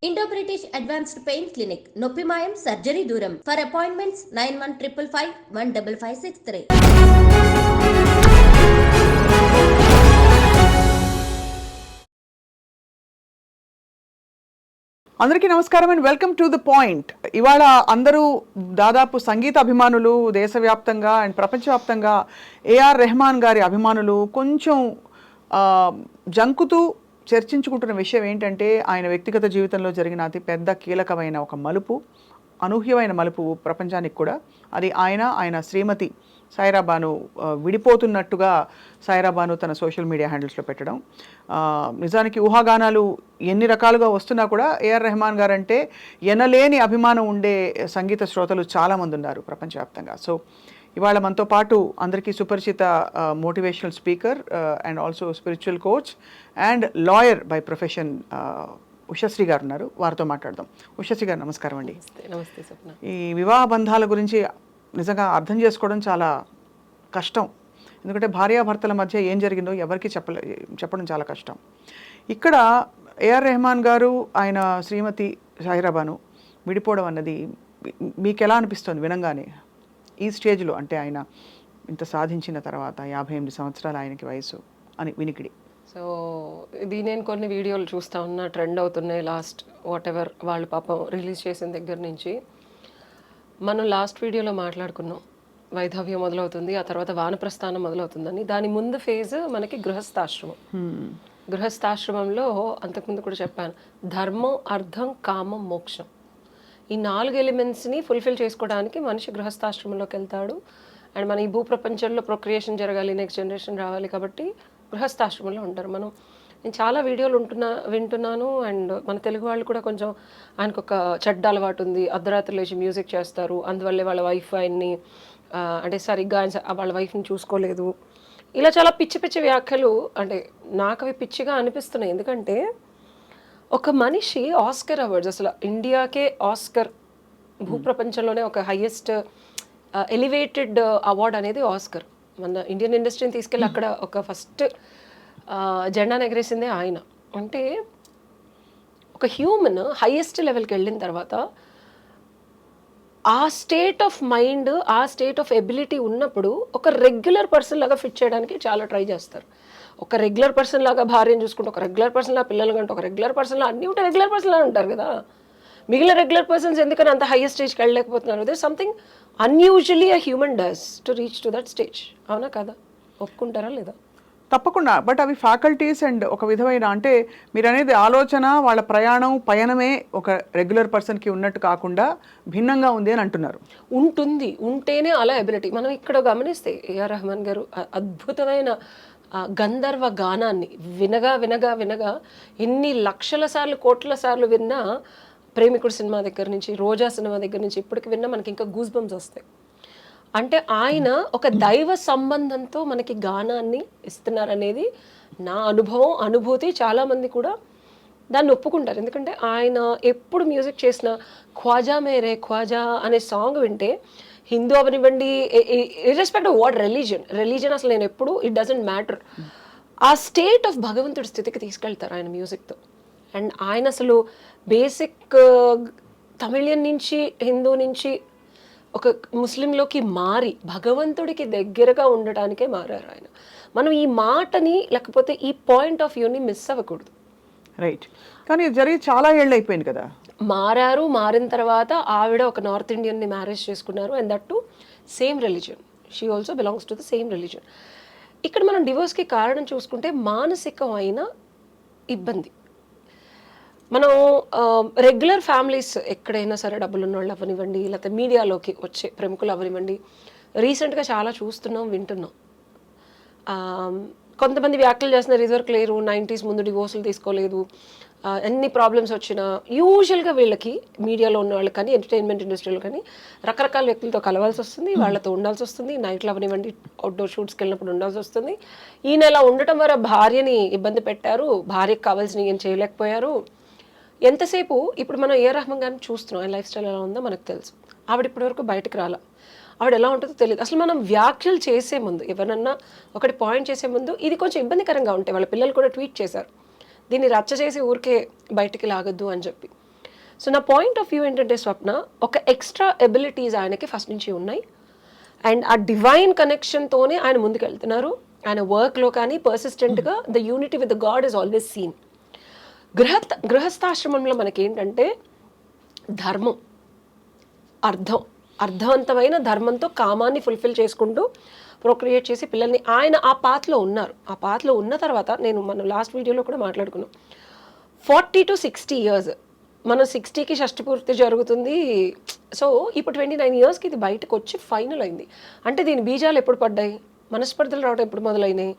Indo British advanced pain clinic నొప్పి మాయం surgery దూరం. For appointments 9155515563. అందరికీ నమస్కారం and welcome to the point. ఇవాళ అందరూ దాదాపు సంగీత అభిమానులు దేశవ్యాప్తంగా అండ్ ప్రపంచవ్యాప్తంగా ఏఆర్ రెహమాన్ గారి అభిమానులు కొంచెం జంకుతూ చర్చించుకుంటున్న విషయం ఏంటంటే ఆయన వ్యక్తిగత జీవితంలో జరిగిన అతి పెద్ద కీలకమైన ఒక మలుపు, అనూహ్యమైన మలుపు ప్రపంచానికి కూడా. అది ఆయన శ్రీమతి సాయిరా బాను విడిపోతున్నట్టుగా సాయిరా బాను తన సోషల్ మీడియా హ్యాండిల్స్లో పెట్టడం. నిజానికి ఊహాగానాలు ఎన్ని రకాలుగా వస్తున్నా కూడా ఏఆర్ రెహమాన్ గారు అంటే ఎనలేని అభిమానం ఉండే సంగీత శ్రోతలు చాలామంది ఉన్నారు ప్రపంచవ్యాప్తంగా. సో ఇవాళ మనతో పాటు అందరికీ సుపరిచిత motivational speaker and also spiritual coach and lawyer by profession Ushasri గారు ఉన్నారు. వారితో మాట్లాడదాం. ఉషశ్రీ గారు నమస్కారం అండి. నమస్తే స్వప్న. ఈ వివాహ బంధాల గురించి నిజంగా అర్థం చేసుకోవడం చాలా కష్టం. ఎందుకంటే భార్యాభర్తల మధ్య ఏం జరిగిందో ఎవరికి చెప్పడం చాలా కష్టం. ఇక్కడ ఏఆర్ రెహమాన్ గారు ఆయన శ్రీమతి సాయిరా బాను విడిపోవడం అన్నది మీకు ఎలా అనిపిస్తుంది వినంగానే ఈ స్టేజ్లో? అంటే ఆయన ఇంత సాధించిన తర్వాత 58 సంవత్సరాలు ఆయనకి వయసు అని వినికిడి. సో ఇది నేను కొన్ని వీడియోలు చూస్తూ ఉన్నా, ట్రెండ్ అవుతున్నాయి లాస్ట్ వాట్ ఎవర్ వాళ్ళు పాపం రిలీజ్ చేసిన దగ్గర నుంచి. మనం లాస్ట్ వీడియోలో మాట్లాడుకున్నాం వైధవ్యం మొదలవుతుంది, ఆ తర్వాత వానప్రస్థానం మొదలవుతుందని. దాని ముందు ఫేజ్ మనకి గృహస్థాశ్రమం. గృహస్థాశ్రమంలో అంతకుముందు కూడా చెప్పాను, ధర్మం, అర్థం, కామం, మోక్షం, ఈ 4 ఎలిమెంట్స్ని ఫుల్ఫిల్ చేసుకోవడానికి మనిషి గృహస్థాశ్రమంలోకి వెళ్తాడు. అండ్ మన ఈ భూప్రపంచంలో ప్రొక్రియేషన్ జరగాలి, నెక్స్ట్ జనరేషన్ రావాలి కాబట్టి గృహస్థాశ్రమంలో ఉంటారు. నేను చాలా వీడియోలు వింటున్నాను. అండ్ మన తెలుగు వాళ్ళు కూడా కొంచెం ఆయనకు ఒక చెడ్డ అలవాటు ఉంది, అర్ధరాత్రి లేచి మ్యూజిక్ చేస్తారు, అందువల్లే వాళ్ళ వైఫ్ ఆయన్ని అంటే సరిగ్గా వాళ్ళ వైఫ్ని చూసుకోలేదు, ఇలా చాలా పిచ్చి పిచ్చి వ్యాఖ్యలు. అంటే నాకు అవి పిచ్చిగా అనిపిస్తున్నాయి. ఎందుకంటే ఒక మనిషి ఆస్కర్ అవార్డ్స్, అసలు ఇండియాకే ఆస్కర్, భూప్రపంచంలోనే ఒక హైయెస్ట్ ఎలివేటెడ్ అవార్డ్ అనేది ఆస్కర్. మన ఇండియన్ ఇండస్ట్రీని తీసుకెళ్ళి అక్కడ ఒక ఫస్ట్ జెండాను ఎగరేసిందే ఆయన. అంటే ఒక హ్యూమన్ హైయెస్ట్ లెవెల్కి వెళ్ళిన తర్వాత ఆ స్టేట్ ఆఫ్ మైండ్, ఆ స్టేట్ ఆఫ్ ఎబిలిటీ ఉన్నప్పుడు ఒక రెగ్యులర్ పర్సన్ లాగా ఫిట్ చేయడానికి చాలా ట్రై చేస్తారు. ఒక రెగ్యులర్ పర్సన్ లాగా భార్యను చూసుకుంటే, ఒక రెగ్యులర్ పర్సన్ లాగా పిల్లలు కంటే, ఒక రెగ్యులర్ పర్సన్ లాగా అన్నీ ఉంటే రెగ్యులర్ పర్సన్ లాగా ఉంటారు కదా. మిగిలిన రెగ్యులర్ పర్సన్స్ ఎందుకని అంత హైయెస్ట్ స్టేజ్కి వెళ్ళలేకపోతున్నారు? There something unusually a human does to reach to that stage. అవునా కదా? ఒప్పుకుంటారా లేదా? తప్పకుండా. బట్ అవి ఫ్యాకల్టీస్ అండ్ ఒక విధమైన, అంటే మీరు అనేది ఆలోచన, వాళ్ళ పయనమే ఒక రెగ్యులర్ పర్సన్కి ఉన్నట్టు కాకుండా భిన్నంగా ఉంది అని అంటున్నారు. ఉంటుంది, ఉంటేనే అలా ఎబిలిటీ. మనం ఇక్కడ గమనిస్తే ఏఆర్ రెహమాన్ గారు అద్భుతమైన గంధర్వ గానాన్ని వినగా వినగా వినగా ఎన్ని లక్షల సార్లు, కోట్ల సార్లు విన్నా, ప్రేమికుడు సినిమా దగ్గర నుంచి, రోజా సినిమా దగ్గర నుంచి ఇప్పటికి విన్నా మనకి ఇంకా గూస్ బంప్స్ వస్తాయి. అంటే ఆయన ఒక దైవ సంబంధంతో మనకి గానాన్ని ఇస్తున్నారనేది నా అనుభూతి. చాలామంది కూడా దాన్ని ఒప్పుకుంటారు. ఎందుకంటే ఆయన ఎప్పుడు మ్యూజిక్ చేసిన ఖ్వాజా మేరే ఖ్వాజా అనే సాంగ్ వింటే, హిందూ అవనివ్వండి, ఇర్రెస్పెక్ట్ ఆఫ్ వాట్ రిలీజన్ అసలు నేను ఎప్పుడు ఇట్ డజంట్ మ్యాటర్, ఆ స్టేట్ ఆఫ్ భగవంతుడి స్థితికి తీసుకెళ్తారు ఆయన మ్యూజిక్తో. అండ్ ఆయన అసలు బేసిక్ తమిళియన్ నుంచి, హిందూ నుంచి ఒక ముస్లింలోకి మారి భగవంతుడికి దగ్గరగా ఉండటానికే మారారు ఆయన. మనం ఈ మాటని, లేకపోతే ఈ పాయింట్ ఆఫ్ వ్యూని మిస్ అవ్వకూడదు. రైట్. కానీ జరిగి చాలా ఏళ్ళు అయిపోయింది కదా. మారిన తర్వాత ఆవిడ ఒక నార్త్ ఇండియన్ని మ్యారేజ్ చేసుకున్నారు. And that to same religion. She also belongs to the same religion. ఇక్కడ మనం డివోర్స్కి కారణం చూసుకుంటే మానసికమైన ఇబ్బంది. మనం రెగ్యులర్ ఫ్యామిలీస్ ఎక్కడైనా సరే, డబ్బులు ఉన్న వాళ్ళు అవనివ్వండి, లేకపోతే మీడియాలోకి వచ్చే ప్రముఖులు అవనివ్వండి, రీసెంట్గా చాలా చూస్తున్నాం, వింటున్నాం. కొంతమంది వ్యాఖ్యలు చేస్తున్నారు, ఇదివరకు లేరు, 90s ముందు డివోర్సులు తీసుకోలేదు, ఎన్ని ప్రాబ్లమ్స్ వచ్చినా యూజువల్గా వీళ్ళకి మీడియాలో ఉన్న వాళ్ళకి కానీ, ఎంటర్టైన్మెంట్ ఇండస్ట్రీలో కానీ రకరకాల వ్యక్తులతో కలవాల్సి వస్తుంది, వాళ్ళతో ఉండాల్సి వస్తుంది, నైట్లో అవనివ్వండి, అవుట్డోర్ షూట్స్కి వెళ్ళినప్పుడు ఉండాల్సి వస్తుంది. ఈయన ఇలా ఉండటం వల్ల భార్యని ఇబ్బంది పెట్టారు, భార్యకు కావాల్సిన ఏం చేయలేకపోయారు. ఎంతసేపు ఇప్పుడు మనం ఏఆర్ రెహమాన్ గారిని చూస్తున్నాం, ఆయన లైఫ్ స్టైల్ ఎలా ఉందో మనకు తెలుసు. ఆవిడ ఇప్పటివరకు బయటకు రాలా, ఆవిడ ఎలా ఉంటుందో తెలియదు. అసలు మనం వ్యాఖ్యలు చేసే ముందు, ఎవరన్నా ఒకటి పాయింట్ చేసే ముందు, ఇది కొంచెం ఇబ్బందికరంగా ఉంటాయి. వాళ్ళ పిల్లలు కూడా ట్వీట్ చేశారు, దీన్ని రచ్చ చేసి ఊరికే బయటికి లాగద్దు అని చెప్పి. సో నా పాయింట్ ఆఫ్ వ్యూ ఏంటంటే స్వప్న, ఒక ఎక్స్ట్రా ఎబిలిటీస్ ఆయనకి ఫస్ట్ నుంచి ఉన్నాయి. అండ్ ఆ డివైన్ కనెక్షన్తోనే ఆయన ముందుకు వెళ్తున్నారు. ఆయన వర్క్లో కానీ పర్సిస్టెంట్గా the unity with the god is always seen. గృహస్థాశ్రమంలో మనకేంటంటే ధర్మం, అర్థవంతమైన ధర్మంతో కామాన్ని ఫుల్ఫిల్ చేసుకుంటూ ప్రొక్రియేట్ చేసి పిల్లల్ని, ఆయన ఆ పాత్లో ఉన్నారు. ఆ పాత్లో ఉన్న తర్వాత మనం లాస్ట్ వీడియోలో కూడా మాట్లాడుకున్నాం, 40 to 60 years, మనం 60కి షష్టి పూర్తి జరుగుతుంది. సో ఇప్పుడు 29 yearsకి ఇది బయటకు వచ్చి ఫైనల్ అయింది. అంటే దీని బీజాలు ఎప్పుడు పడ్డాయి, మనస్పర్ధలు రావడం ఎప్పుడు మొదలైనాయి,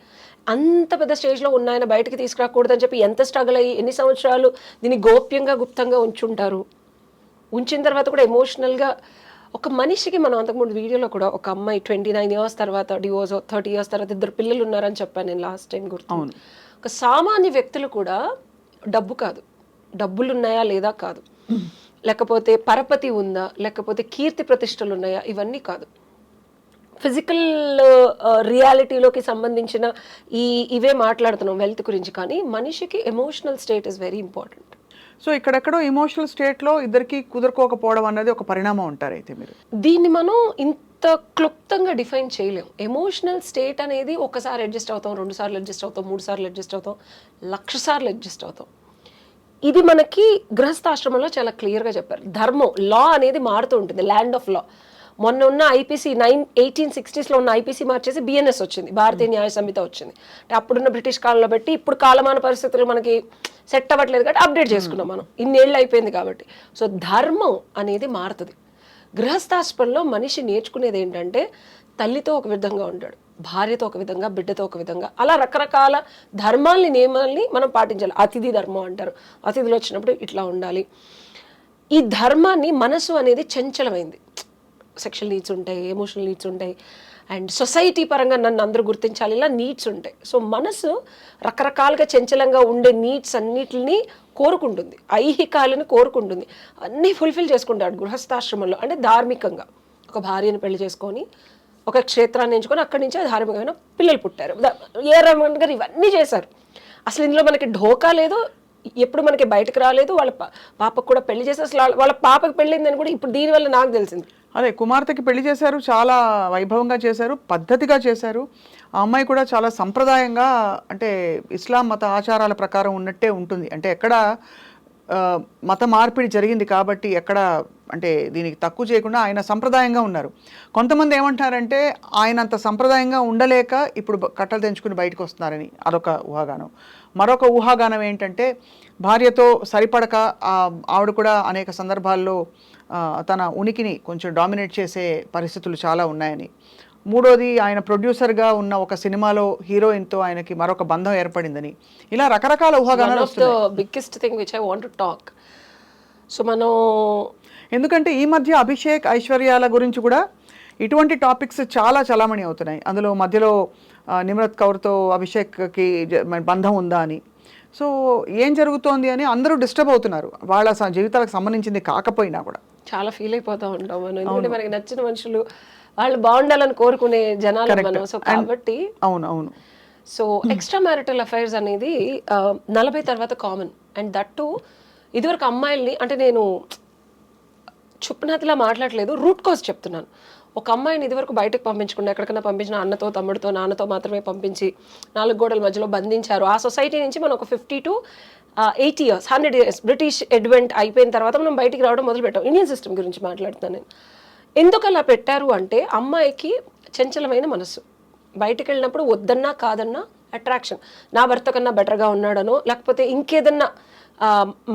అంత పెద్ద స్టేజ్లో ఉన్న ఆయన బయటకి తీసుకురాకూడదని చెప్పి ఎంత స్ట్రగుల్ అయ్యి ఎన్ని సంవత్సరాలు దీన్ని గోప్యంగా గుప్తంగా ఉంచుంటారు. ఉంచిన తర్వాత కూడా ఎమోషనల్గా ఒక మనిషికి, మనం అంతకుముందు వీడియోలో కూడా ఒక అమ్మాయి 29 years తర్వాత డివోర్స్, 30 years తర్వాత 2 పిల్లలు ఉన్నారని చెప్పాను నేను లాస్ట్ టైం గుర్తు. ఒక సామాన్య వ్యక్తులు కూడా డబ్బు కాదు, డబ్బులు ఉన్నాయా లేదా కాదు, లేకపోతే పరపతి ఉందా, లేకపోతే కీర్తి ప్రతిష్టలు ఉన్నాయా, ఇవన్నీ కాదు. ఫిజికల్ రియాలిటీలోకి సంబంధించిన ఇవే మాట్లాడుతున్నాం వెల్త్ గురించి, కానీ మనిషికి emotional state is very important. So ఇక్కడెక్కడో ఎమోషనల్ స్టేట్లో ఇద్దరికి కుదురుకోకపోవడం అన్నది ఒక పరిణామం అంటారు అయితే మీరు? దీన్ని మనం ఇంత క్లుప్తంగా డిఫైన్ చేయలేం. ఎమోషనల్ స్టేట్ అనేది ఒకసారి అడ్జస్ట్ అవుతాం, 2 సార్లు అడ్జస్ట్ అవుతాం, 3 సార్లు అడ్జస్ట్ అవుతాం, 1,00,000 సార్లు అడ్జస్ట్ అవుతాం. ఇది మనకి గృహస్థాశ్రమంలో చాలా క్లియర్గా చెప్పారు. ధర్మం, లా అనేది మారుతూ ఉంటుంది, ల్యాండ్ ఆఫ్ లా. మొన్న ఉన్న ఐపీసీ 1860sలో ఉన్న ఐపీసీ మార్చేసి బిఎన్ఎస్ వచ్చింది, భారతీయ న్యాయ సంహిత వచ్చింది. అంటే అప్పుడున్న బ్రిటిష్ కాలంలో బట్టి ఇప్పుడు కాలమాన పరిస్థితులు మనకి సెట్ అవ్వట్లేదు కాబట్టి అప్డేట్ చేసుకున్నాం మనం, ఇన్నేళ్ళు అయిపోయింది కాబట్టి. సో ధర్మం అనేది మారుతుంది. గృహస్థాశ్రమంలో మనిషి నేర్చుకునేది ఏంటంటే, తల్లితో ఒక విధంగా ఉంటాడు, భార్యతో ఒక విధంగా, బిడ్డతో ఒక విధంగా, అలా రకరకాల ధర్మాల్ని, నియమాల్ని మనం పాటించాలి. అతిథి ధర్మం అంటారు, అతిథులు వచ్చినప్పుడు ఇట్లా ఉండాలి. ఈ ధర్మాన్ని, మనసు అనేది చంచలమైంది, సెక్షువల్ నీడ్స్ ఉంటాయి, ఎమోషనల్ నీడ్స్ ఉంటాయి, అండ్ సొసైటీ పరంగా నన్ను అందరూ గుర్తించాలి, ఇలా నీడ్స్ ఉంటాయి. సో మనసు రకరకాలుగా చంచలంగా ఉండే నీడ్స్ అన్నిటిని కోరుకుంటుంది, ఐహికాలను కోరుకుంటుంది, అన్నీ ఫుల్ఫిల్ చేసుకుంటాడు గృహస్థాశ్రమంలో. అంటే ధార్మికంగా ఒక భార్యను పెళ్లి చేసుకొని ఒక క్షేత్రాన్ని ఎంచుకొని అక్కడి నుంచి ధార్మికమైన పిల్లలు పుట్టారు. ఏఆర్ రెహమాన్ గారు ఇవన్నీ చేశారు. అసలు ఇందులో మనకి ఢోకా లేదు, ఎప్పుడు మనకి బయటకు రాలేదు. వాళ్ళ పాపకు కూడా పెళ్లి చేశారు. అసలు వాళ్ళ పాపకు పెళ్ళిందని కూడా ఇప్పుడు దీనివల్ల నాకు తెలిసింది. అదే, కుమార్తెకి పెళ్లి చేశారు, చాలా వైభవంగా చేశారు, పద్ధతిగా చేశారు. ఆ అమ్మాయి కూడా చాలా సంప్రదాయంగా, అంటే ఇస్లాం మత ఆచారాల ప్రకారం ఉన్నట్టే ఉంటుంది. అంటే ఎక్కడ మత మార్పిడి జరిగింది కాబట్టి ఎక్కడ అంటే దీనికి తక్కువ చేయకుండా ఆయన సంప్రదాయంగా ఉన్నారు. కొంతమంది ఏమంటారంటే ఆయన అంత సంప్రదాయంగా ఉండలేక ఇప్పుడు కట్టలు తెంచుకుని బయటకు వస్తున్నారని, అదొక ఊహాగానం. మరొక ఊహాగానం ఏంటంటే భార్యతో సరిపడక ఆవిడ కూడా అనేక సందర్భాల్లో తన ఉనికిని కొంచెం డామినేట్ చేసే పరిస్థితులు చాలా ఉన్నాయని. మూడోది, ఆయన ప్రొడ్యూసర్గా ఉన్న ఒక సినిమాలో హీరోయిన్తో ఆయనకి మరొక బంధం ఏర్పడిందని. ఇలా రకరకాల ఊహాగానాలు వస్తున్నాయి. Biggest thing which I want to talk. So మనం ఎందుకంటే ఈ మధ్య అభిషేక్, ఐశ్వర్యాల గురించి కూడా ఇటువంటి టాపిక్స్ చాలా చలామణి అవుతున్నాయి. అందులో మధ్యలో నిమ్రత్ కౌర్తో అభిషేక్కి బంధం ఉందా అని. సో ఏం జరుగుతోంది అని అందరూ డిస్టర్బ్ అవుతున్నారు, వాళ్ళ జీవితాలకు సంబంధించింది కాకపోయినా కూడా. చాలా ఫీల్ అయిపోతూ ఉంటాం మనం, ఎందుకంటే మనకి నచ్చిన మనుషులు వాళ్ళు బాగుండాలని కోరుకునే జనాలు మనం. సో కాబట్టి అవును. సో ఎక్స్ట్రా మ్యారిటల్ అఫైర్స్ అనేది 40 తర్వాత కామన్. అండ్ దట్ టు ఇదివరకు అమ్మాయిల్ని, అంటే నేను చుప్పనాతిలా మాట్లాడలేదు, రూట్ కాజ్ చెప్తున్నాను. ఒక అమ్మాయిని ఇదివరకు బయటకు పంపించకుండా ఎక్కడికైనా పంపించిన అన్నతో, తమ్ముడితో, నాన్నతో మాత్రమే పంపించి 4 గోడల మధ్యలో బంధించారు. ఆ సొసైటీ నుంచి మనం ఒక 50 to 80 years, 100 years British advent అయిపోయిన తర్వాత మనం బయటికి రావడం మొదలుపెట్టాం. ఇండియన్ సిస్టమ్ గురించి మాట్లాడుతున్నాను నేను. ఎందుకు అలా పెట్టారు అంటే, అమ్మాయికి చంచలమైన మనసు, బయటకు వెళ్ళినప్పుడు వద్దన్నా కాదన్నా అట్రాక్షన్, నా భర్త కన్నా బెటర్గా ఉన్నాడనో, లేకపోతే ఇంకేదన్నా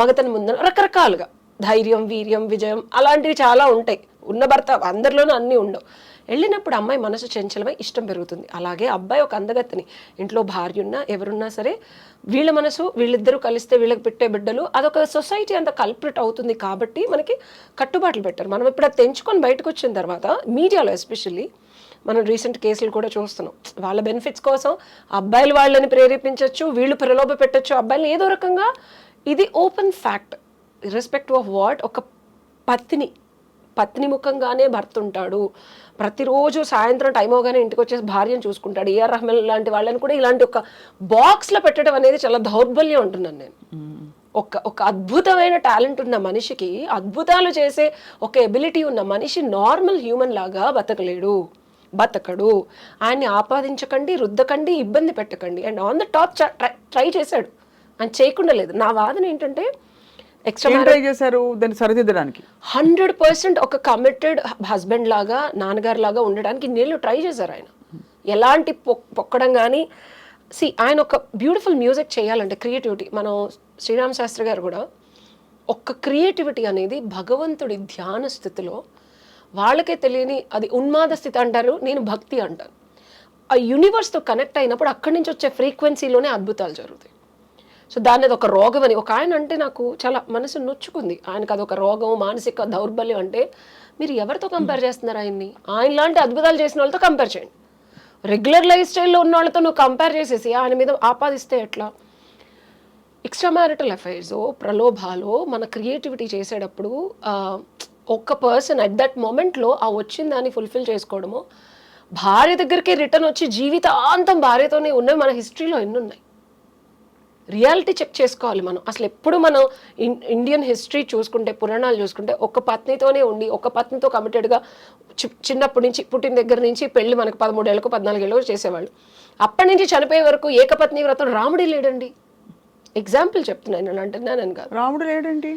మగతనం ఉందనో, రకరకాలుగా ధైర్యం, వీర్యం, విజయం అలాంటివి చాలా ఉంటాయి. ఉన్న భర్త అందరిలోనూ అన్నీ ఉండవు. వెళ్ళినప్పుడు అమ్మాయి మనసు చంచలమై ఇష్టం పెరుగుతుంది. అలాగే అబ్బాయి ఒక అందగత్తెని, ఇంట్లో భార్య ఉన్నా ఎవరున్నా సరే, వీళ్ళ మనసు, వీళ్ళిద్దరూ కలిస్తే వీళ్ళకి పెట్టే బిడ్డలు, అదొక సొసైటీ అంత కల్ప్రిట్ అవుతుంది. కాబట్టి మనకి కట్టుబాట్లు పెట్టారు. మనం ఇప్పుడు అది తెంచుకొని బయటకు వచ్చిన తర్వాత మీడియాలో ఎస్పెషల్లీ మనం రీసెంట్ కేసులు కూడా చూస్తున్నాం. వాళ్ళ బెనిఫిట్స్ కోసం అబ్బాయిలు వాళ్ళని ప్రేరేపించవచ్చు, వీళ్ళు ప్రలోభ పెట్టచ్చు అబ్బాయిలు ఏదో రకంగా. ఇది open fact, irrespective of what. ఒక పత్ని ముఖంగానే భర్త ఉంటాడు, ప్రతిరోజు సాయంత్రం టైం అవగానే ఇంటికి వచ్చేసి భార్యను చూసుకుంటాడు. ఏఆర్ రెహమాన్ లాంటి వాళ్ళని కూడా ఇలాంటి ఒక బాక్స్లో పెట్టడం అనేది చాలా దౌర్బల్యం ఉంటున్నాను నేను. ఒక అద్భుతమైన టాలెంట్ ఉన్న మనిషికి, అద్భుతాలు చేసే ఒక ఎబిలిటీ ఉన్న మనిషి నార్మల్ హ్యూమన్ లాగా బతకడు. ఆయన్ని ఆపాదించకండి, రుద్దకండి, ఇబ్బంది పెట్టకండి. And on the top try చేశాడు, ఆయన చేయకుండా లేదు. నా వాదన ఏంటంటే ఎక్స్ట్రా ట్రై చేశారు దాన్ని సరిదిద్దడానికి 100% ఒక కమిటెడ్ హస్బెండ్ లాగా, నాన్నగారు లాగా ఉండడానికి ఇన్నేళ్ళు ట్రై చేశారు ఆయన. ఎలాంటి పొక్కడం కానీ ఆయన ఒక బ్యూటిఫుల్ మ్యూజిక్ చేయాలంటే క్రియేటివిటీ, మనం శ్రీరామ్ శాస్త్రి గారు కూడా ఒక్క క్రియేటివిటీ అనేది భగవంతుడి ధ్యాన స్థితిలో వాళ్ళకే తెలియని, అది ఉన్మాద స్థితి అంటారు, నేను భక్తి అంటాను. ఆ యూనివర్స్తో కనెక్ట్ అయినప్పుడు అక్కడి నుంచి వచ్చే ఫ్రీక్వెన్సీలోనే అద్భుతాలు జరుగుతాయి. సో దాన్ని అది ఒక రోగం అని ఒక ఆయన అంటే నాకు చాలా మనసు నొచ్చుకుంది. ఆయనకు అదొక రోగం, మానసిక దౌర్బల్యం అంటే మీరు ఎవరితో కంపేర్ చేస్తున్నారు ఆయన్ని? ఆయన లాంటి అద్భుతాలు చేసిన వాళ్ళతో కంపేర్ చేయండి. రెగ్యులర్ లైఫ్ స్టైల్లో ఉన్న వాళ్ళతో నువ్వు కంపేర్ చేసేసి ఆయన మీద ఆపాదిస్తే ఎట్లా? ఎక్స్ట్రా మ్యారిటల్ అఫైర్స్, ప్రలోభాలు, మన క్రియేటివిటీ చేసేటప్పుడు ఒక్క పర్సన్ అట్ దట్ మూమెంట్లో ఆ వచ్చిన దాన్ని ఫుల్ఫిల్ చేసుకోవడము, భార్య దగ్గరికి రిటర్న్ వచ్చి జీవితాంతం భార్యతోనే ఉన్నవి మన హిస్టరీలో ఎన్ని ఉన్నాయి. రియాలిటీ చెక్ చేసుకోవాలి మనం. అసలు ఎప్పుడు మనం ఇండియన్ హిస్టరీ చూసుకుంటే, పురాణాలు చూసుకుంటే ఒక పత్నితోనే ఉండి, ఒక పత్నితో కమిటెడ్గా చిన్నప్పటి నుంచి పుట్టిన దగ్గర నుంచి పెళ్లి మనకు 13 ఏళ్ళకు 14 ఏళ్ళకు చేసేవాళ్ళు. అప్పటి నుంచి చనిపోయే వరకు ఏకపత్ని వ్రతం. రాముడే లేడండి. ఎగ్జాంపుల్ చెప్తున్నాను, నేను అంటున్నాను కాదు. రాముడు లేడండి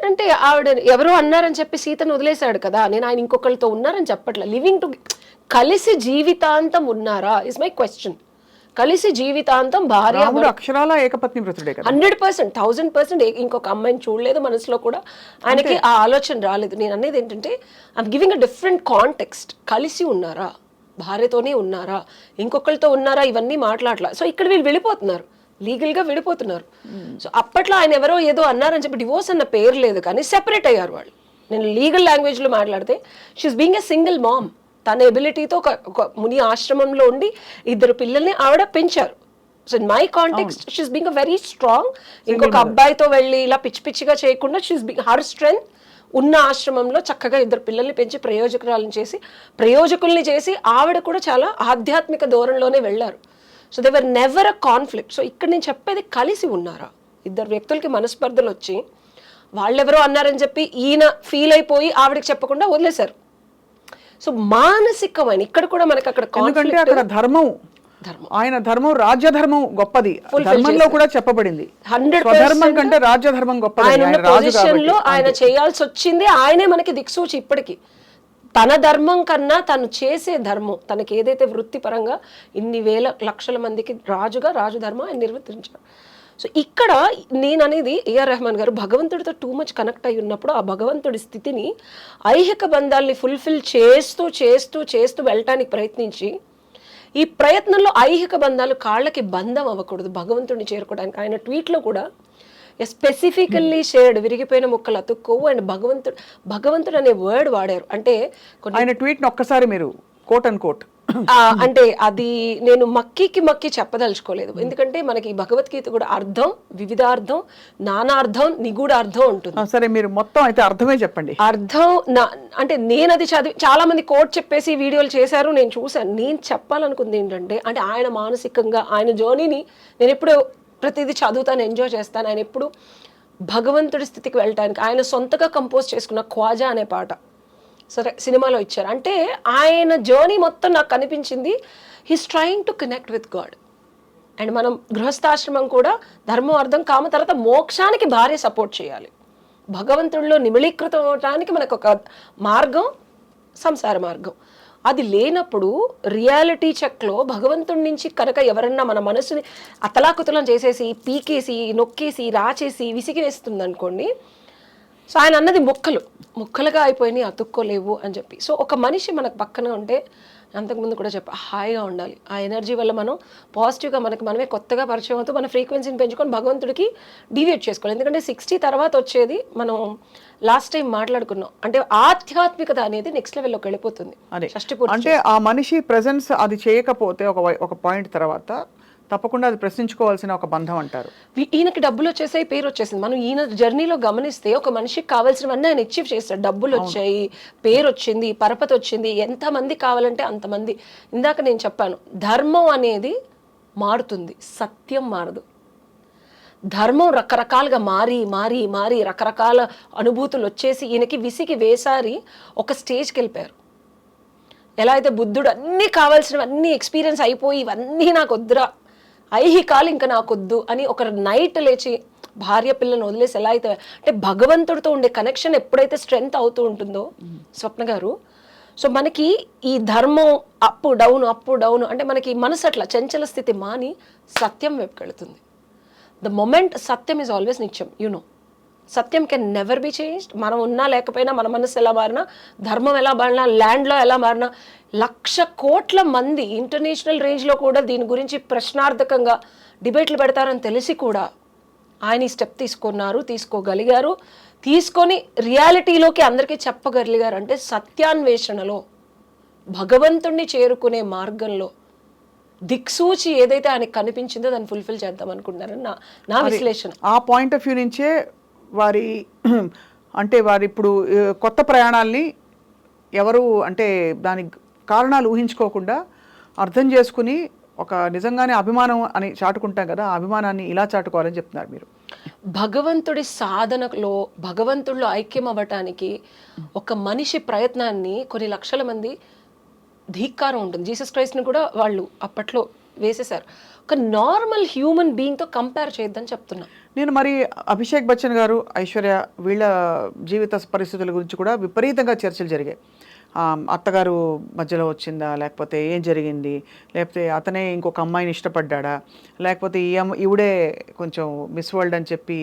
అంటే ఆవిడ ఎవరో అన్నారని చెప్పి సీతను వదిలేశాడు కదా. నేను ఆయన ఇంకొకరితో ఉన్నారని చెప్పట్లే. లివింగ్ టు కలిసి జీవితాంతం ఉన్నారా ఇస్ మై క్వశ్చన్. కలిసి జీవితాంతం భార్య అక్షరాల ఏకపత్ని వ్రతుడే కదా. 100%, 1000% ఇంకొక అమ్మాయిని చూడలేదు, మనసులో కూడా ఆయనకి ఆ ఆలోచన రాలేదు. నేను అనేది ఏంటంటే I'm giving a different context. కలిసి ఉన్నారా, భార్యతోనే ఉన్నారా, ఇంకొకరితో ఉన్నారా, ఇవన్నీ మాట్లాడలా. సో ఇక్కడ వీళ్ళు వెళ్ళిపోతున్నారు, లీగల్గా విడిపోతున్నారు. సో అప్పట్లో ఆయన ఎవరో ఏదో అన్నారని చెప్పి డివోర్స్ అన్న పేరు లేదు, కానీ సెపరేట్ అయ్యారు వాళ్ళు. నేను లీగల్ లాంగ్వేజ్లో మాట్లాడితే she is being a single mom. తన ఎబిలిటీతో ఒక ముని ఆశ్రమంలో ఉండి 2 పిల్లల్ని ఆవిడ పెంచారు. So in my context she is being a very strong. ఇంకొక అబ్బాయితో వెళ్ళి ఇలా పిచ్చిగా చేయకుండా షీఈస్ బీయింగ్ హర్ స్ట్రెంగ్త్. ఉన్న ఆశ్రమంలో చక్కగా 2 పిల్లల్ని పెంచి ప్రయోజకుల్ని చేసి ఆవిడ కూడా చాలా ఆధ్యాత్మిక ధోరణిలోనే వెళ్ళారు. So they were never a conflict. So ఇక్కడ నేను చెప్పేది కలిసి ఉన్నారా. 2 వ్యక్తులకి మనస్పర్ధలు వచ్చి వాళ్ళెవరో అన్నారని చెప్పి ఈయన ఫీల్ అయిపోయి ఆవిడకి చెప్పకుండా వదిలేశారు. సో మానసికమైన ఇక్కడ కూడా మనకి అక్కడ ఎందుకంటే అక్కడ ధర్మం, ఆయన ధర్మం, రాజ్యధర్మం గొప్పది. ధర్మంలో కూడా చెప్పబడింది 100% కంటే రాజ్యధర్మం గొప్పది. ఆయన చేయాల్సి వచ్చింది. ఆయనే మనకి దిక్సూచి. ఇప్పటికీ తన ధర్మం కన్నా తను చేసే ధర్మం, తనకి ఏదైతే వృత్తిపరంగా ఇన్ని వేల లక్షల మందికి రాజు ధర్మం ఆయన నిర్వర్తించారు. సో ఇక్కడ నేను అనేది ఏఆర్ రెహమాన్ గారు భగవంతుడితో టూ మచ్ కనెక్ట్ అయి ఉన్నప్పుడు ఆ భగవంతుడి స్థితిని, ఐహిక బంధాలని ఫుల్ఫిల్ చేస్తూ వెళ్ళటానికి ప్రయత్నించి, ఈ ప్రయత్నంలో ఐహిక బంధాలు కాళ్ళకి బంధం అవ్వకూడదు భగవంతుడిని చేరుకోవడానికి. ఆయన ట్వీట్లో కూడా స్పెసిఫికల్లీ షేర్డ్, విరిగిపోయిన ముక్కలు అతుక్కోవు అండ్ భగవంతుడు అనే వర్డ్ వాడారు. అంటే ఆయన ట్వీట్ని ఒక్కసారి మీరు కోట్ అండ్ కోట్ అంటే అది నేను మక్కి చెప్పదలుచుకోలేదు. ఎందుకంటే మనకి భగవద్గీత కూడా అర్థం, వివిధార్థం, నానార్థం, నిగూఢార్థం ఉంటుంది. సరే మీరు మొత్తం అయితే అర్థమే చెప్పండి. అర్థం అంటే నేను అది చదివి, చాలా మంది కోట్ చెప్పేసి వీడియోలు చేశారు, నేను చూసాను. నేను చెప్పాలనుకుంది ఏంటంటే, అంటే ఆయన మానసికంగా ఆయన జర్నీని నేను ఎప్పుడు ప్రతిదీ చదువుతాను, ఎంజాయ్ చేస్తాను. ఆయన ఎప్పుడు భగవంతుడి స్థితికి వెళ్ళటానికి ఆయన సొంతగా కంపోజ్ చేసుకున్న ఖ్వాజా అనే పాట సరే సినిమాలో ఇచ్చారు. అంటే ఆయన జర్నీ మొత్తం నాకు కనిపించింది he's trying to connect with God. And మనం గృహస్థాశ్రమం కూడా ధర్మం, అర్థం, కామ, తర్వాత మోక్షానికి భార్య సపోర్ట్ చేయాలి. భగవంతుడిలో నిమిళీకృతం అవడానికి మనకు ఒక మార్గం సంసార మార్గం. అది లేనప్పుడు రియాలిటీ చెక్లో భగవంతుడి నుంచి కనుక ఎవరన్నా మన మనసుని అతలాకుతలం చేసేసి, పీకేసి, నొక్కేసి, రాచేసి, విసిగి వేస్తుంది అనుకోండి. సో ఆయన అన్నది ముక్కలుగా అయిపోయినాయి, అతుక్కోలేవు అని చెప్పి. సో ఒక మనిషి మనకు పక్కన ఉంటే, అంతకుముందు కూడా చెప్పా, హాయిగా ఉండాలి. ఆ ఎనర్జీ వల్ల మనం పాజిటివ్గా మనమే కొత్తగా పరిచయం అవుతూ మన ఫ్రీక్వెన్సీని పెంచుకొని భగవంతుడికి డీవియేట్ చేసుకోవాలి. ఎందుకంటే 60 తర్వాత వచ్చేది మనం లాస్ట్ టైం మాట్లాడుకున్నాం, అంటే ఆధ్యాత్మికత అనేది నెక్స్ట్ లెవెల్లోకి వెళ్ళిపోతుంది. అంటే ఆ మనిషి ప్రెజెన్స్ అది చేయకపోతే ఒక పాయింట్ తర్వాత తప్పకుండా అది ప్రశ్నించుకోవాల్సిన ఒక బంధం అంటారు. ఈయనకి డబ్బులు వచ్చేసాయి, పేరు వచ్చేసింది. మనం ఈయన జర్నీలో గమనిస్తే ఒక మనిషికి కావాల్సినవన్నీ ఆయన అచీవ్ చేస్తాడు. డబ్బులు వచ్చాయి, పేరు వచ్చింది, పరపతి వచ్చింది, ఎంతమంది కావాలంటే అంతమంది. ఇందాక నేను చెప్పాను, ధర్మం అనేది మారుతుంది, సత్యం మారదు. ధర్మం రకరకాలుగా మారి రకరకాల అనుభూతులు వచ్చేసి ఈయనకి విసిగి వేసారి ఒక స్టేజ్కి వెళ్ళిపోయారు. ఎలా అయితే బుద్ధుడు అన్నీ కావాల్సినవి అన్నీ ఎక్స్పీరియన్స్ అయిపోయి ఇవన్నీ నాకు వద్దురా, ఐహికాలు ఇంకా నాకు వద్దు అని ఒక నైట్ లేచి భార్య పిల్లను వదిలేసి ఎలా అయితే అంటే భగవంతుడితో ఉండే కనెక్షన్ ఎప్పుడైతే స్ట్రెంగ్త్ అవుతూ ఉంటుందో స్వప్న గారు, సో మనకి ఈ ధర్మం అప్పు డౌన్ అంటే మనకి మనసు అట్లా చంచల స్థితి మాని సత్యం వైపుకి వెళుతుంది. The moment Satyam is always నిత్యం, సత్యం కెన్ నెవర్ బి చేంజ్డ్. మనం ఉన్నా లేకపోయినా మన మనసు ఎలా మారినా, ధర్మం ఎలా మారినా, ల్యాండ్లో ఎలా మారినా, 1,00,000 కోట్ల మంది ఇంటర్నేషనల్ రేంజ్లో కూడా దీని గురించి ప్రశ్నార్థకంగా డిబేట్లు పెడతారని తెలిసి కూడా ఆయన ఈ స్టెప్ తీసుకోగలిగారు. తీసుకొని రియాలిటీలోకి అందరికీ చెప్పగలిగారు. అంటే సత్యాన్వేషణలో, భగవంతుణ్ణి చేరుకునే మార్గంలో దిక్సూచి ఏదైతే ఆయనకు కనిపించిందో దాన్ని ఫుల్ఫిల్ చేద్దాం అనుకుంటున్నారని నా విశ్లేషణ. ఆ పాయింట్ ఆఫ్ వ్యూ నుంచే వారి ఇప్పుడు కొత్త ప్రయాణాల్ని ఎవరు అంటే దాని కారణాలు ఊహించుకోకుండా అర్థం చేసుకుని ఒక నిజంగానే అభిమానం అని చాటుకుంటాం కదా, ఆ అభిమానాన్ని ఇలా చాటుకోవాలని చెప్తున్నారు మీరు. భగవంతుడి సాధనలో, భగవంతుడిలో ఐక్యం అవ్వటానికి ఒక మనిషి ప్రయత్నాన్ని కొన్ని లక్షల మంది ధిక్కారం ఉంటుంది. జీసస్ క్రైస్ట్ని కూడా వాళ్ళు అప్పట్లో వేసేశారు. ఒక నార్మల్ హ్యూమన్ బీయింగ్తో కంపేర్ చేయొద్దని చెప్తున్నా నేను. మరి అభిషేక్ బచ్చన్ గారు, ఐశ్వర్య వీళ్ళ జీవిత పరిస్థితుల గురించి కూడా విపరీతంగా చర్చలు జరిగాయి. అత్తగారు మధ్యలో వచ్చిందా, లేకపోతే ఏం జరిగింది, లేకపోతే అతనే ఇంకొక అమ్మాయిని ఇష్టపడ్డా, లేకపోతే ఈవిడే కొంచెం మిస్ వరల్డ్ అని చెప్పి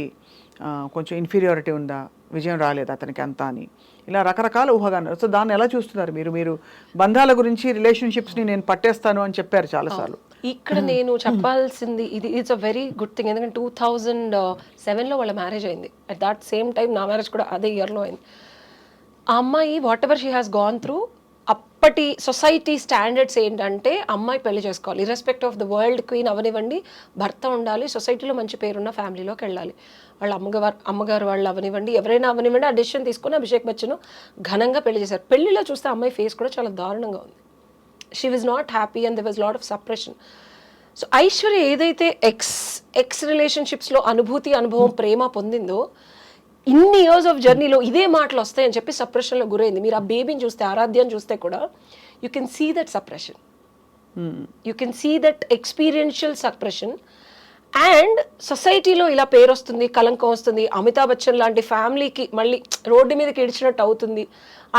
కొంచెం ఇన్ఫీరియారిటీ ఉందా, విజయం రాలేదు అతనికి అంతా అని, ఇలా రకరకాల ఊహాగానాలు. సో దాన్ని ఎలా చూస్తున్నారు మీరు? బంధాల గురించి, రిలేషన్షిప్స్ని నేను పట్టేస్తాను అని చెప్పారు చాలాసార్లు. ఇక్కడ నేను చెప్పాల్సింది ఇది, it's a very good thing. ఎందుకంటే 2007లో వాళ్ళ మ్యారేజ్ అయింది. అట్ దాట్ సేమ్ టైం నా మ్యారేజ్ కూడా అదే ఇయర్లో అయింది. ఆ అమ్మాయి what ever she has gone through, అప్పటి సొసైటీ స్టాండర్డ్స్ ఏంటంటే అమ్మాయి పెళ్లి చేసుకోవాలి, ఇర్రెస్పెక్ట్ ఆఫ్ ద వరల్డ్ క్వీన్ అవనివ్వండి, భర్త ఉండాలి, సొసైటీలో మంచి పేరున్న ఫ్యామిలీలోకి వెళ్ళాలి. వాళ్ళ అమ్మగారు వాళ్ళు అవనివ్వండి, ఎవరైనా అవనివ్వండి, ఆ డెసిషన్ తీసుకుని అభిషేక్ బచ్చన్ ఘనంగా పెళ్లి చేశారు. పెళ్లిలో చూస్తే అమ్మాయి ఫేస్ కూడా చాలా దారుణంగా ఉంది. She was not happy and there was lot of suppression. So Aishwarya ఏదైతే ఎక్స్ రిలేషన్షిప్స్లో అనుభవం, ప్రేమ పొందిందో, ఇన్ని ఇయర్స్ ఆఫ్ జర్నీలో ఇదే మాటలు వస్తాయని చెప్పి సప్రెషన్లో గురైంది. మీరు ఆ బేబీని చూస్తే, ఆరాధ్యాన్ని చూస్తే కూడా you can see that suppression, you can see that experiential suppression. And సొసైటీలో ఇలా పేరు వస్తుంది, కలంకం వస్తుంది, అమితాబ్ బచ్చన్ లాంటి ఫ్యామిలీకి మళ్ళీ రోడ్డు మీదకి ఇడిచినట్టు అవుతుంది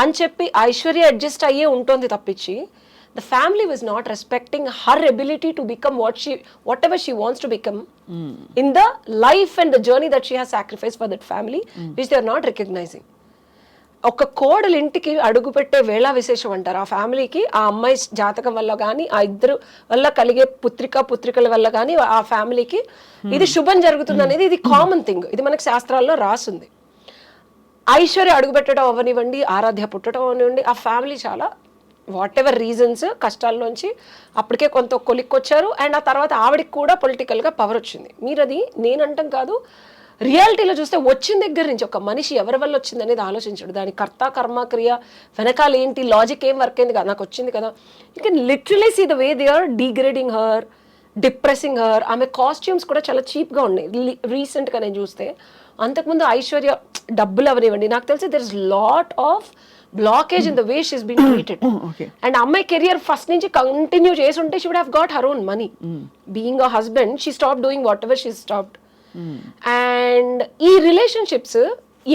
అని చెప్పి ఐశ్వర్య అడ్జస్ట్ అయ్యే ఉంటుంది తప్పించి, the family was not respecting her ability to become whatever she wants to become in the life and the journey that she has sacrificed for that family, which they are not recognizing. ఒక కోడలు ఇంటికి అడుగు పెట్టే వేళ విశేషం అంటారు. ఆ ఫ్యామిలీకి ఆ అమ్మాయి జాతకం వల్ల కానీ, ఆ ఇద్దరు వల్ల కలిగే పుత్రికల వల్ల కానీ ఆ ఫ్యామిలీకి ఇది శుభం జరుగుతుంది అనేది ఇది కామన్ థింగ్. ఇది మనకి శాస్త్రాల్లో రాసుంది. ఐశ్వర్య అడుగు పెట్టడం అవనివ్వండి, ఆరాధ్య పుట్టడం అవనివ్వండి, ఆ ఫ్యామిలీ చాలా వాట్ ఎవర్ రీజన్స్ కష్టాల్లోంచి అప్పటికే కొంత కొలిక్కొచ్చారు. అండ్ ఆ తర్వాత ఆవిడకి కూడా పొలిటికల్గా పవర్ వచ్చింది. మీరు అది నేనంటాం కాదు, రియాలిటీలో చూస్తే వచ్చిన దగ్గర నుంచి ఒక మనిషి ఎవరి వల్ల వచ్చింది అనేది ఆలోచించడు. దాని కర్త కర్మ క్రియ వెనకాల ఏంటి, లాజిక్ ఏం వర్క్ అయింది కదా, నాకు వచ్చింది కదా. You can literally see the way they are degrading her, depressing her. ఆమె కాస్ట్యూమ్స్ కూడా చాలా చీప్గా ఉన్నాయి రీసెంట్గా నేను చూస్తే. అంతకుముందు ఐశ్వర్య డబ్బులు అవనివ్వండి, నాకు తెలిసి there is lot of blockage in the way she's been treated. And అమ్మాయి కెరియర్ ఫస్ట్ నుంచి కంటిన్యూ చేసి ఉంటే she would have got her own money. Being a husband she stop doing whatever she stopped. And ఈ relationships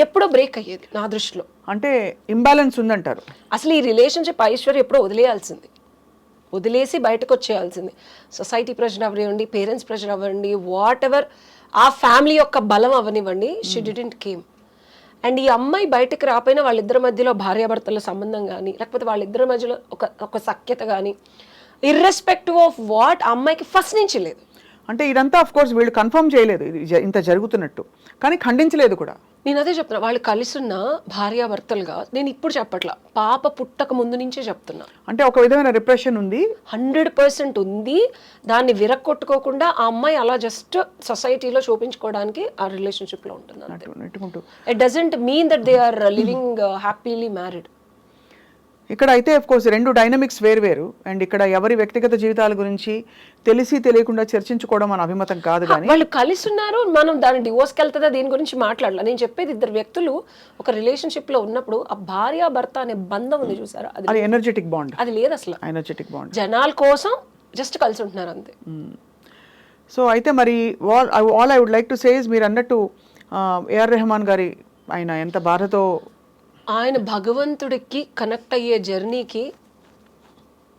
ఎప్పుడో break అయ్యేది నా దృష్టిలో. అంటే ఇంబ్యాలెన్స్ ఉందంటారు. అసలు ఈ రిలేషన్షిప్ ఐశ్వర్య ఎప్పుడో వదిలేయాల్సింది, వదిలేసి బయటకు వచ్చేయాల్సింది. సొసైటీ ప్రెషర్ అవ్వండి, పేరెంట్స్ ప్రెషర్ అవ్వండి, వాట్ ఎవర్, ఆ ఫ్యామిలీ యొక్క బలం అవనివ్వండి, షీ డిడెంట్ కేమ్. అండ్ ఈ అమ్మాయి బయటకు రాపోయినా వాళ్ళిద్దరి మధ్యలో భార్యాభర్తల సంబంధం కానీ, లేకపోతే వాళ్ళిద్దరి మధ్యలో ఒక సఖ్యత కానీ, ఇర్రెస్పెక్టివ్ ఆఫ్ వాట్ అమ్మాయికి ఫస్ట్ నుంచి లేదు. అంటే ఇదంతా ఆఫ్ కోర్స్ వీళ్ళు కన్ఫర్మ్ చేయలేదు ఇది ఇంత జరుగుతున్నట్టు, కానీ ఖండించలేదు కూడా. నేను అదే చెప్తున్నా, వాళ్ళు కలిసున్న భార్యాభర్తలుగా నేను ఇప్పుడు చెప్పట్లా, పాప పుట్టక ముందు నుంచే చెప్తున్నా. అంటే ఒక విధమైన రిప్రెషన్ ఉంది, 100% ఉంది. దాన్ని విరక్కొట్టుకోకుండా ఆ అమ్మాయి అలా జస్ట్ సొసైటీలో చూపించుకోవడానికి ఆ రిలేషన్షిప్లో ఉంటుంది. It doesn't mean that they are living happily married. ఇక్కడ అయితే అఫ్ కోర్స్ రెండు డైనమిక్స్ వేరు అండ్ ఇక్కడ ఎవరి వ్యక్తిగత జీవితాల గురించి తెలిసి తెలియకుండా చర్చించుకోవడం మన అభిమతం కాదు. కానీ వాళ్ళు కలిసి ఉన్నారు, మనం దాని డివోర్స్కి వెళ్తుందా దీని గురించి మాట్లాడాలి. నేను చెప్పేది ఇద్దరు వ్యక్తులు ఒక రిలేషన్షిప్ లో ఉన్నప్పుడు ఆ భార్య భర్త అనే బంధం ఉంది చూసారా, అది ఎనర్జెటిక్ బాండ్, అది లేదు అసలు. ఎనర్జెటిక్ బాండ్ జనాల కోసం జస్ట్ కలిసి ఉంటున్నారు అంతే. సో అయితే మరి all I would like to says, మీరు అన్నట్టు ఏఆర్ రెహమాన్ గారి ఆయన ఎంత బాధతో ఆయన భగవంతుడికి కనెక్ట్ అయ్యే జర్నీకి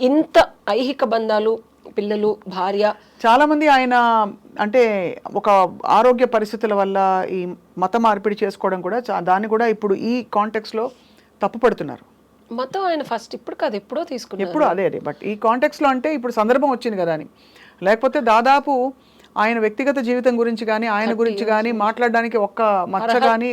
ఇంత ఐహిక బంధాలు, పిల్లలు, భార్య, చాలా మంది ఆయన అంటే ఒక ఆరోగ్య పరిస్థితుల వల్ల ఈ మత మార్పిడి చేసుకోవడం కూడా దాన్ని కూడా ఇప్పుడు ఈ కాంటెక్స్ లో తప్పు పడుతున్నారు. మొత్తం ఆయన ఫస్ట్ ఇప్పుడు కాదు ఎప్పుడో తీసుకున్నారు. ఎప్పుడు అదే బట్ ఈ కాంటెక్స్ లో అంటే ఇప్పుడు సందర్భం వచ్చింది కదా అని, లేకపోతే దాదాపు ఆయన వ్యక్తిగత జీవితం గురించి కానీ ఆయన గురించి కానీ మాట్లాడడానికి ఒక్క మచ్చ కానీ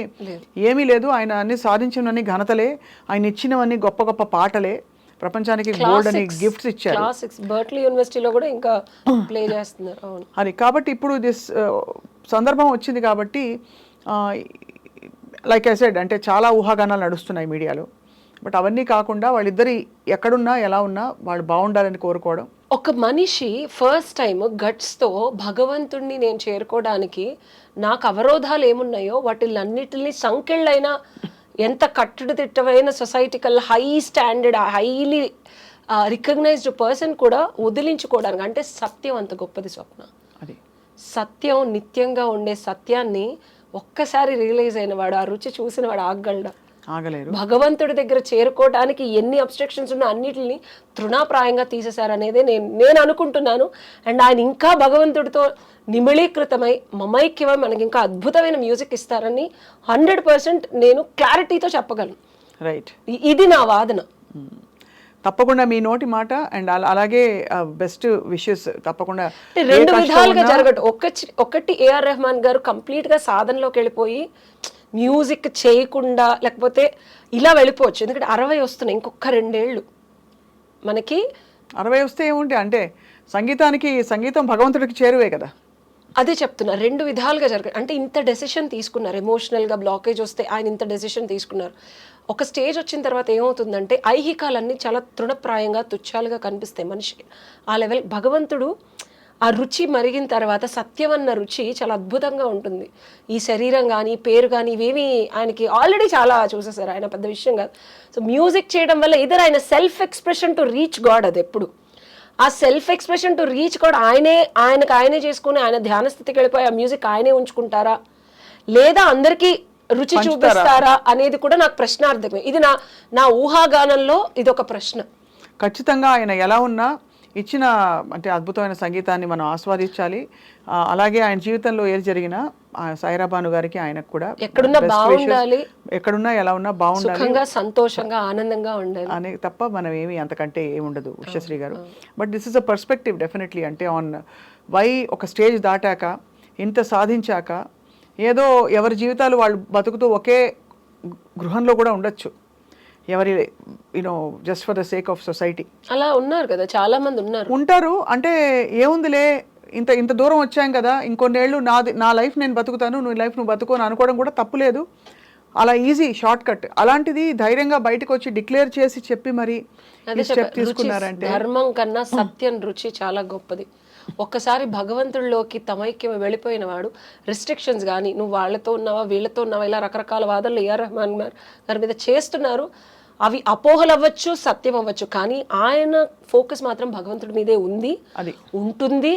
ఏమీ లేదు. ఆయన అన్ని సాధించినవన్నీ ఘనతలే, ఆయన ఇచ్చినవన్నీ గొప్ప గొప్ప పాటలే, ప్రపంచానికి గోల్డ్ అని గిఫ్ట్స్ ఇచ్చారు. క్లాసిక్స్ బర్క్లీ యూనివర్సిటీలో కూడా ఇంకా ప్లే చేస్తున్నారు. అవును, అది కాబట్టి ఇప్పుడు దిస్ సందర్భం వచ్చింది కాబట్టి లైక్ ఐ సెడ్ అంటే చాలా ఊహాగానాలు నడుస్తున్నాయి మీడియాలో. బట్ అవన్నీ కాకుండా వాళ్ళిద్దరి ఎక్కడున్నా ఎలా ఉన్నా వాళ్ళు బాగుండాలని కోరుకోవడం. ఒక మనిషి ఫస్ట్ టైం గట్స్తో భగవంతుడిని నేను చేరుకోవడానికి నాకు అవరోధాలు ఏమున్నాయో వాటిలన్నిటిని సంకెళ్ళైనా ఎంత కట్టుదిట్టమైన societal high standard highly recognised person కూడా వదిలించుకోవడానికి, అంటే సత్యం అంత గొప్పది స్వప్న. అది సత్యం నిత్యంగా ఉండే సత్యాన్ని ఒక్కసారి రియలైజ్ అయిన వాడు, ఆ రుచి చూసిన వాడు ఆగలేరు. భగవంతుడి దగ్గర చేరుకోవడానికి ఎన్ని అబ్స్ట్రక్షన్స్ ఉన్నా అన్నిటిని తృణాప్రాయంగా తీసేశారనేదే నేను అనుకుంటున్నాను. అండ్ ఆయన ఇంకా భగవంతుడితో నిమిళీకృతమై మమైక్యమై మనకి ఇంకా అద్భుతమైన మ్యూజిక్ ఇస్తారని 100% నేను క్లారిటీతో చెప్పగలను. రైట్, ఇది నా వాదన. తప్పకుండా మీ నోటి మాట అండ్ అలాగే బెస్ట్ విషెస్ తప్పకుండా. రెండు విధాలుగా జరగదు. ఒకటి ఏఆర్ రెహమాన్ గారు కంప్లీట్ గా సాధనలోకి వెళ్ళిపోయి మ్యూజిక్ చేయకుండా లేకపోతే ఇలా వెళ్ళిపోవచ్చు. ఎందుకంటే 60 వస్తున్నాయి, ఇంకొక 2 ఏళ్ళు మనకి. 60 వస్తే ఏముంటే అంటే సంగీతం భగవంతుడికి చేరువే కదా. అదే చెప్తున్నా, 2 విధాలుగా జరగదు. అంటే ఇంత డెసిషన్ తీసుకున్నారు, ఎమోషనల్గా బ్లాకేజ్ వస్తే ఆయన ఇంత డెసిషన్ తీసుకున్నారు. ఒక స్టేజ్ వచ్చిన తర్వాత ఏమవుతుందంటే ఐహికాలన్నీ చాలా తృణప్రాయంగా తుచ్చాలుగా కనిపిస్తాయి మనిషికి. ఆ లెవెల్ భగవంతుడు ఆ రుచి మరిగిన తర్వాత సత్యం అన్న రుచి చాలా అద్భుతంగా ఉంటుంది. ఈ శరీరం కానీ పేరు కానీ ఇవేమి ఆయనకి ఆల్రెడీ చాలా చూసేసారు, ఆయన పెద్ద విషయం కాదు. సో మ్యూజిక్ చేయడం వల్ల ఇద్దరు ఆయన self expression to reach God, అది ఎప్పుడు ఆ self expression to reach God ఆయనే చేసుకుని ఆయన ధ్యాన స్థితికి వెళ్ళిపోయి ఆ మ్యూజిక్ ఆయనే ఉంచుకుంటారా లేదా అందరికీ రుచి చూపిస్తారా అనేది కూడా నాకు ప్రశ్నార్థకమే. ఇది నా ఊహాగానంలో ఇది ఒక ప్రశ్న. ఖచ్చితంగా ఆయన ఎలా ఉన్నా ఇచ్చిన అంటే అద్భుతమైన సంగీతాన్ని మనం ఆస్వాదించాలి. అలాగే ఆయన జీవితంలో ఏది జరిగినా సాయిరాబాను గారికి ఆయనకు కూడా ఎక్కడున్నా బాగుండాలి, ఎక్కడున్నా ఎలా ఉన్నా బాగుండాలి, సంతోషంగా ఆనందంగా ఉండాలి అనే తప్ప మనం ఏమి అంతకంటే ఏముండదు ఉషశ్రీ గారు. But this is a perspective definitely. అంటే ఆన్ వై ఒక స్టేజ్ దాటాక ఇంత సాధించాక ఏదో ఎవరి జీవితాలు వాళ్ళు బతుకుతూ ఒకే గృహంలో కూడా ఉండొచ్చు, ఎవరి just for the sake of society అలా ఉన్నారు కదా, చాలా మంది ఉంటారు. అంటే ఏముందిలే ఇంత దూరం వచ్చాం కదా, ఇంకొన్నేళ్ళు నా లైఫ్ నేను బతుకుతాను, నువ్వు లైఫ్ నువ్వు బతుకోని అనుకోవడం కూడా తప్పులేదు. అలా ఈజీ షార్ట్ కట్. అలాంటిది ధైర్యంగా బయటకు వచ్చి డిక్లేర్ చేసి చెప్పి మరి స్టెప్ తీసుకున్నారంటే ధర్మం కన్నా సత్యం రుచి చాలా గొప్పది. ఒక్కసారి భగవంతుడిలోకి తమైక్యం వెళ్ళిపోయిన వాడు రిస్ట్రిక్షన్స్ కానీ నువ్వు వాళ్ళతో ఉన్నావా వీళ్ళతో ఉన్నావా ఇలా రకరకాల వాదనలు ఏఆర్ రెహమాన్ గారి మీద చేస్తున్నారు. అవి అపోహలు అవ్వచ్చు, సత్యం అవ్వచ్చు, కానీ ఆయన ఫోకస్ మాత్రం భగవంతుడి మీదే ఉంది, అది ఉంటుంది,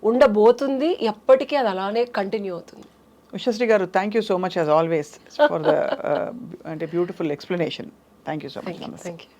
ఉండబోతుంది, ఎప్పటికీ అది అలానే కంటిన్యూ అవుతుంది. ఉషశ్రీ గారు, thank you so much as always for the అంటే beautiful explanation. Thank you so much. Thank you.